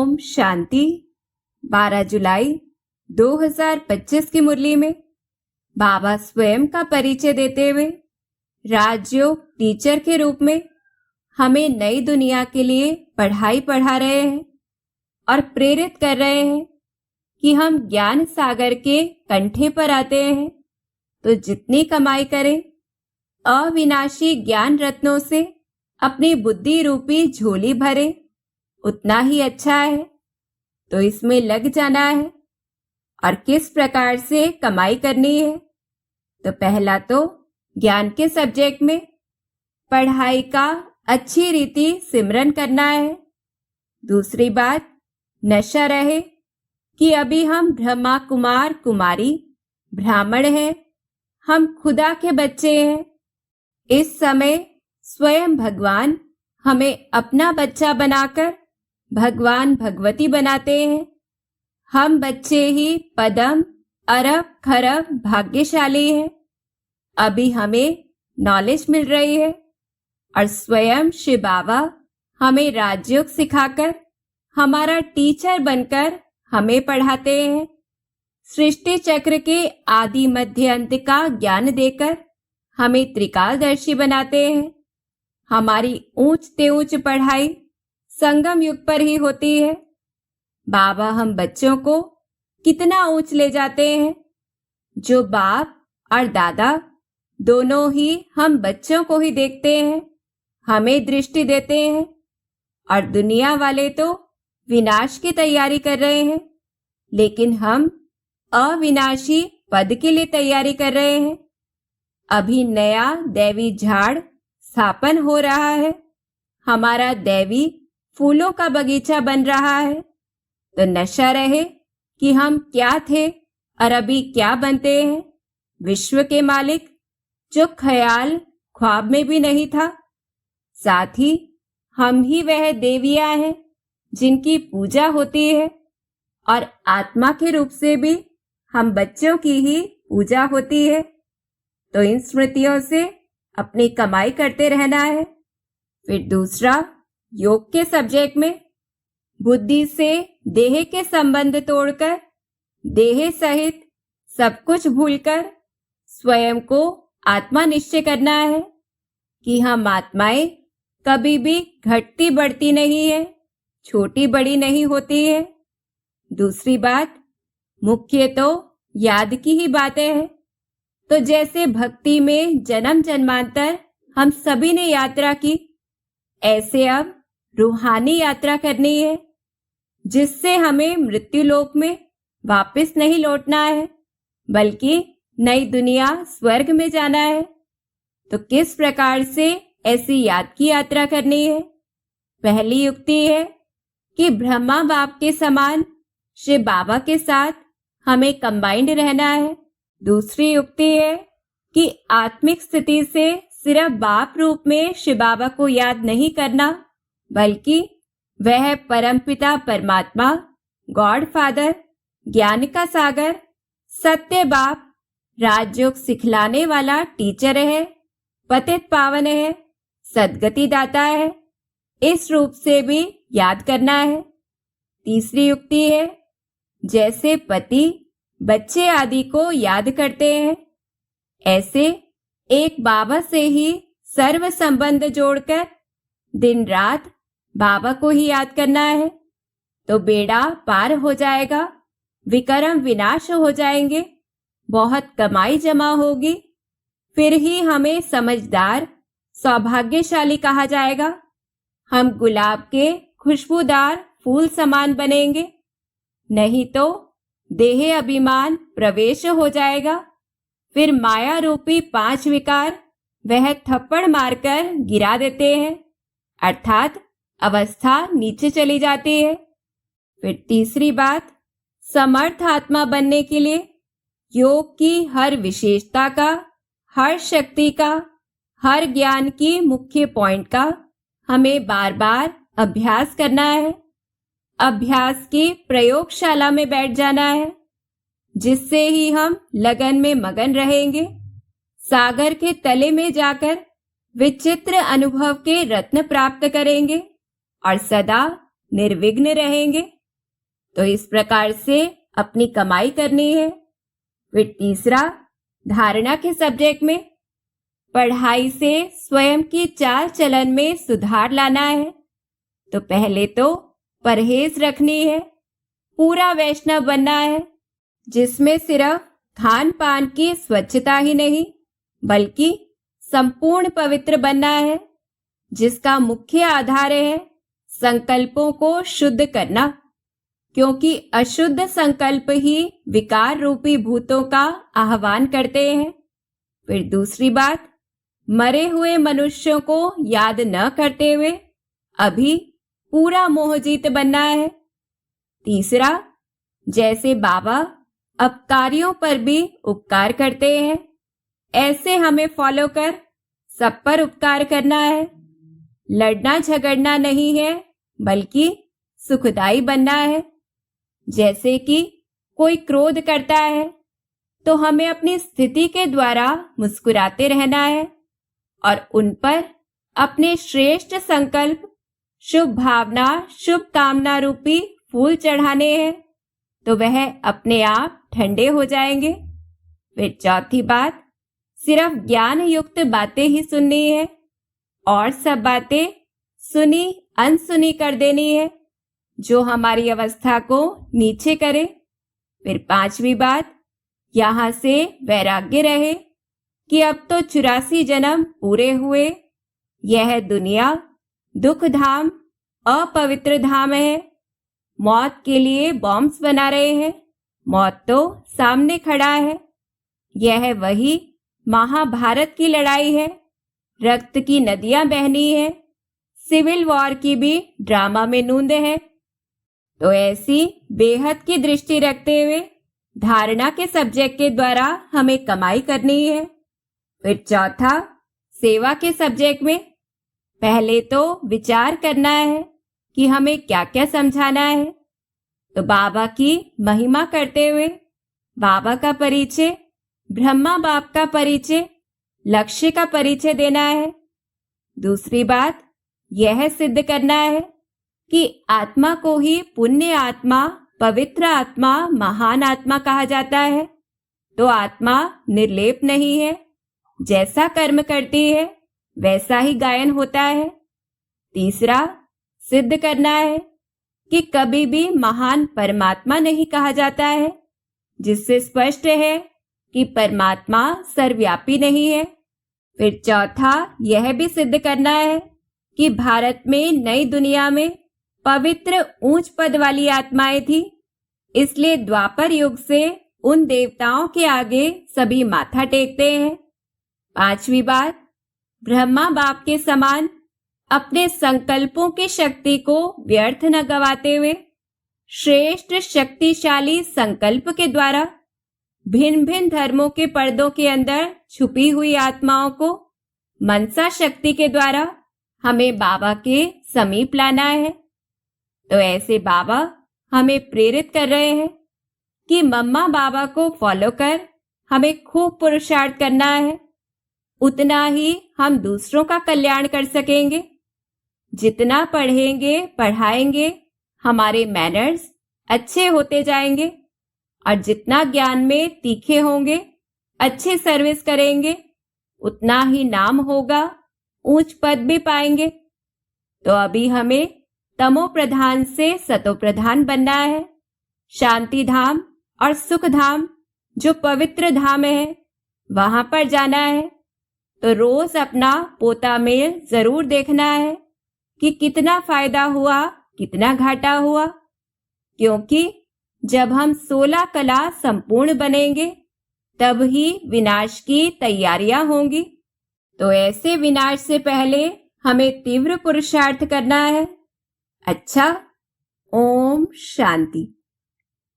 ओम शांति। 12 जुलाई 2025 की मुरली में बाबा स्वयं का परिचय देते हुए राजयोग टीचर के रूप में हमें नई दुनिया के लिए पढ़ाई पढ़ा रहे हैं और प्रेरित कर रहे हैं कि हम ज्ञान सागर के कंठे पर आते हैं तो जितनी कमाई करें, अविनाशी ज्ञान रत्नों से अपनी बुद्धि रूपी झोली भरें, उतना ही अच्छा है। तो इसमें लग जाना है। और किस प्रकार से कमाई करनी है? तो पहला तो ज्ञान के सब्जेक्ट में पढ़ाई का अच्छी रीति सिमरन करना है। दूसरी बात, नशा रहे कि अभी हम ब्रह्मा कुमार कुमारी ब्राह्मण हैं, हम खुदा के बच्चे हैं। इस समय स्वयं भगवान हमें अपना बच्चा बनाकर भगवान भगवती बनाते हैं। हम बच्चे ही पदम अरब खरब भाग्यशाली हैं। अभी हमें नॉलेज मिल रही है और स्वयं शिव बाबा हमें राजयोग सिखाकर हमारा टीचर बनकर हमें पढ़ाते हैं। सृष्टि चक्र के आदि मध्य अंत का ज्ञान देकर हमें त्रिकालदर्शी बनाते हैं। हमारी ऊंच ते ऊंच पढ़ाई संगम युग पर ही होती है। बाबा हम बच्चों को कितना ऊंच ले जाते हैं। जो बाप और दादा दोनों ही हम बच्चों को ही देखते हैं, हमें दृष्टि देते हैं। और दुनिया वाले तो विनाश की तैयारी कर रहे हैं, लेकिन हम अविनाशी पद के लिए तैयारी कर रहे हैं। अभी नया दैवी झाड़ स्थापन हो रहा है। हमारा दैवी फूलों का बगीचा बन रहा है। तो नशा रहे कि हम क्या थे और अभी क्या बनते हैं। विश्व के मालिक जो ख्याल ख्वाब में भी नहीं था। साथ ही हम ही वह देवियां हैं जिनकी पूजा होती है और आत्मा के रूप से भी हम बच्चों की ही पूजा होती है। तो इन स्मृतियों से अपनी कमाई करते रहना है। फिर दूसरा, योग के सब्जेक्ट में बुद्धि से देह के संबंध तोड़कर देह सहित सब कुछ भूलकर स्वयं को आत्मा निश्चय करना है कि हम आत्माएं कभी भी घटती बढ़ती नहीं है, छोटी बड़ी नहीं होती है। दूसरी बात, मुख्य तो याद की ही बातें हैं। तो जैसे भक्ति में जन्म जन्मांतर हम सभी ने यात्रा की, ऐसे अब रूहानी यात्रा करनी है, जिससे हमें मृत्यु लोक में वापस नहीं लौटना है, बल्कि नई दुनिया स्वर्ग में जाना है। तो किस प्रकार से ऐसी याद की यात्रा करनी है? पहली युक्ति है कि ब्रह्मा बाप के समान शिव बाबा के साथ हमें कंबाइंड रहना है। दूसरी युक्ति है कि आत्मिक स्थिति से सिर्फ बाप रूप में शिव बाबा को याद नहीं करना, बल्कि वह परमपिता परमात्मा, गॉड फादर, ज्ञान का सागर, सत्य बाप, राजयोग सिखलाने वाला टीचर है, पतित पावन है, सद्गति दाता है, इस रूप से भी याद करना है। तीसरी युक्ति है, जैसे पति बच्चे आदि को याद करते हैं, ऐसे एक बाबा से ही सर्व संबंध जोड़कर दिन रात बाबा को ही याद करना है। तो बेड़ा पार हो जाएगा, विकर्म विनाश हो जाएंगे, बहुत कमाई जमा होगी। फिर ही हमें समझदार सौभाग्यशाली कहा जाएगा। हम गुलाब के खुशबूदार फूल समान बनेंगे। नहीं तो देह अभिमान प्रवेश हो जाएगा। फिर माया रूपी 5 विकार वह थप्पड़ मारकर गिरा देते हैं, अर्थात अवस्था नीचे चली जाती है। फिर तीसरी बात, समर्थ आत्मा बनने के लिए योग की हर विशेषता का, हर शक्ति का, हर ज्ञान की मुख्य पॉइंट का हमें बार बार अभ्यास करना है। अभ्यास की प्रयोगशाला में बैठ जाना है, जिससे ही हम लगन में मगन रहेंगे। सागर के तले में जाकर विचित्र अनुभव के रत्न प्राप्त करेंगे और सदा निर्विघ्न रहेंगे। तो इस प्रकार से अपनी कमाई करनी है। फिर तीसरा, धारणा के सब्जेक्ट में पढ़ाई से स्वयं की चाल चलन में सुधार लाना है। तो पहले तो परहेज रखनी है, पूरा वैष्णव बनना है, जिसमें सिर्फ खान पान की स्वच्छता ही नहीं बल्कि संपूर्ण पवित्र बनना है, जिसका मुख्य आधार है संकल्पों को शुद्ध करना, क्योंकि अशुद्ध संकल्प ही विकार रूपी भूतों का आह्वान करते हैं। फिर दूसरी बात, मरे हुए मनुष्यों को याद न करते हुए अभी पूरा मोहजीत बनना है। तीसरा, जैसे बाबा अपकारियों पर भी उपकार करते हैं, ऐसे हमें फॉलो कर सब पर उपकार करना है। लड़ना झगड़ना नहीं है बल्कि सुखदाई बनना है। जैसे कि कोई क्रोध करता है तो हमें अपनी स्थिति के द्वारा मुस्कुराते रहना है और उन पर अपने श्रेष्ठ संकल्प, शुभ भावना, शुभ कामना रूपी फूल चढ़ाने हैं, तो वह अपने आप ठंडे हो जाएंगे। फिर चौथी बात, सिर्फ ज्ञान युक्त बातें ही सुननी है और सब बातें सुनी अनसुनी कर देनी है जो हमारी अवस्था को नीचे करे। फिर पांचवी बात, यहां से वैराग्य रहे कि अब तो 84 जन्म पूरे हुए, यह दुनिया दुख धाम, अपवित्र धाम है। मौत के लिए बॉम्ब्स बना रहे हैं, मौत तो सामने खड़ा है। यह वही महाभारत की लड़ाई है, रक्त की नदियां बहनी है, सिविल वॉर की भी ड्रामा में नूंद है। तो ऐसी बेहद की दृष्टि रखते हुए धारणा के सब्जेक्ट के द्वारा हमें कमाई करनी है। फिर चौथा, सेवा के सब्जेक्ट में पहले तो विचार करना है कि हमें क्या क्या समझाना है। तो बाबा की महिमा करते हुए बाबा का परिचय, ब्रह्मा बाप का परिचय, लक्ष्य का परिचय देना है। दूसरी बात, यह सिद्ध करना है कि आत्मा को ही पुण्य आत्मा, पवित्र आत्मा, महान आत्मा कहा जाता है। तो आत्मा निर्लेप नहीं है, जैसा कर्म करती है वैसा ही गायन होता है। तीसरा, सिद्ध करना है कि कभी भी महान परमात्मा नहीं कहा जाता है, जिससे स्पष्ट है कि परमात्मा सर्वव्यापी नहीं है। फिर चौथा, यह भी सिद्ध करना है कि भारत में नई दुनिया में पवित्र ऊंच पद वाली आत्माएं थी, इसलिए द्वापर युग से उन देवताओं के आगे सभी माथा टेकते हैं। पांचवी बात, ब्रह्मा बाप के समान अपने संकल्पों की शक्ति को व्यर्थ न गवाते हुए श्रेष्ठ शक्तिशाली संकल्प के द्वारा भिन्न भिन्न धर्मों के पर्दों के अंदर छुपी हुई आत्माओं को मनसा शक्ति के द्वारा हमें बाबा के समीप लाना है। तो ऐसे बाबा हमें प्रेरित कर रहे हैं कि मम्मा बाबा को फॉलो कर हमें खूब पुरुषार्थ करना है, उतना ही हम दूसरों का कल्याण कर सकेंगे। जितना पढ़ेंगे पढ़ाएंगे हमारे मैनर्स अच्छे होते जाएंगे और जितना ज्ञान में तीखे होंगे, अच्छे सर्विस करेंगे, उतना ही नाम होगा, ऊंच पद भी पाएंगे। तो अभी हमें तमो प्रधान से सतो प्रधान बनना है। शांति धाम और सुख धाम जो पवित्र धाम है वहां पर जाना है। तो रोज अपना पोता मेल जरूर देखना है कि कितना फायदा हुआ, कितना घाटा हुआ, क्योंकि जब हम 16 कला संपूर्ण बनेंगे तब ही विनाश की तैयारियां होंगी। तो ऐसे विनाश से पहले हमें तीव्र पुरुषार्थ करना है। अच्छा, ओम शांति।